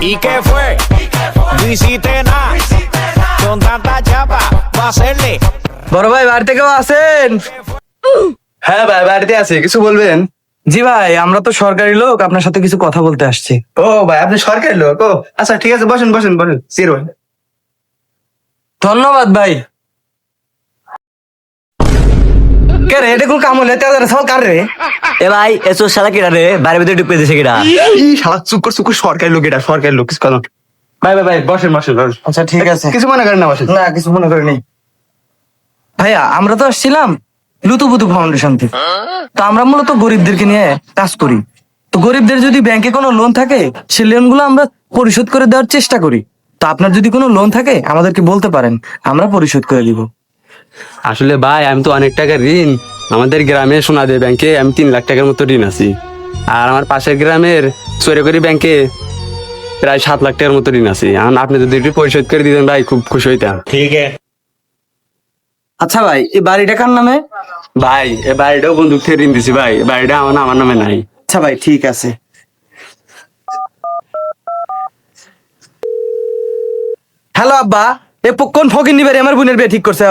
¿Y qué fue? No hiciste nada. Con tanta chapa, va a hacerle. বড় ভাই বাড়িতে কেউ আছেন? হ্যাঁ ভাই, বাড়িতে আছে, কিছু বলবেন? জি ভাই, আমরা তো সরকারি লোক, আপনার সাথে কিছু কথা বলতে আসছি। ও ভাই, আপনি সরকারি লোক? ও আচ্ছা, ঠিক আছে, বসেন বসেন বসেন, সির ভাই। ধন্যবাদ ভাই। কে রে, এটা কোন কাম হলে তেজারে সল কার রে? এ ভাই এসো শালা কেডা রে বাইরে ভিতরে ঢুকে দিছে কেডা এই শালা চুপ কর, সরকারি লোক, এটা সরকারি লোক, কিছু কথা না। ভাই ভাই ভাই, বসেন বসেন বসেন। আচ্ছা ঠিক আছে, কিছু মনে করেন না, বসেন। না কিছু মনে করি নেই। ভাইয়া আমরা তো আসছিলাম লুতুপুতু ফাউন্ডেশন থেকে। তো আমরা মূলত গরিবদেরকে নিয়ে কাজ করি। তো গরিবদের যদি ব্যাংকে কোনো লোন থাকে, সেই লোনগুলো আমরা পরিশোধ করে দেওয়ার চেষ্টা করি। তো আপনার যদি কোনো লোন থাকে আমাদেরকে বলতে পারেন, আমরা পরিশোধ করে দিব। আসলে ভাই আমি তো অনেক টাকা ঋণ আমাদের গ্রামে সোনাদের ব্যাংকে আমি 3 লাখ টাকার মতো ঋণ আছি। আর আমার পাশের গ্রামের চৈরাকড়ি ব্যাংকে প্রায় 7 লাখ টাকার মতো ঋণ আছে। এখন আপনি যদি একটু পরিশোধ করে দিতেন ভাই, খুব খুশি হইতাম। আচ্ছা ভাই, এই বাড়িটা কার নামে? ভাই এ বাড়িটাও বন্ধুক থেকে ঋণ দিছি ভাই, বাড়িটা আমার নামে নাই। আচ্ছা ভাই ঠিক আছে। হ্যালো আব্বা, কোন ফকির নিবারে আমার বোনের বিয়ে ঠিক করছে?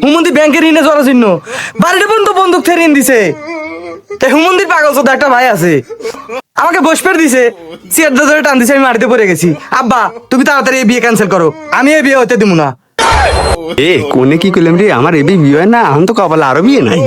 হুমন্দি ব্যাংকের ঋণে জড়ার জন্য বাড়িটা বন্ধু বন্দুক থেকে ঋণ দিছে। হুমন্দির পাগল চোদা একটা ভাই আছে, আমাকে বসপের দিছে, চেয়ার ধরে টান দিছে, আমি মাটিতে পড়ে গেছি। আব্বা তুমি তাড়াতাড়ি এই বিয়ে ক্যান্সেল করো, আমি এই বিয়ে হতে দিব না। এ কোনে কি করলাম রে, আমার এ বিয়ে হয় না, এখন তো কপালে আরো বিয়ে নাই।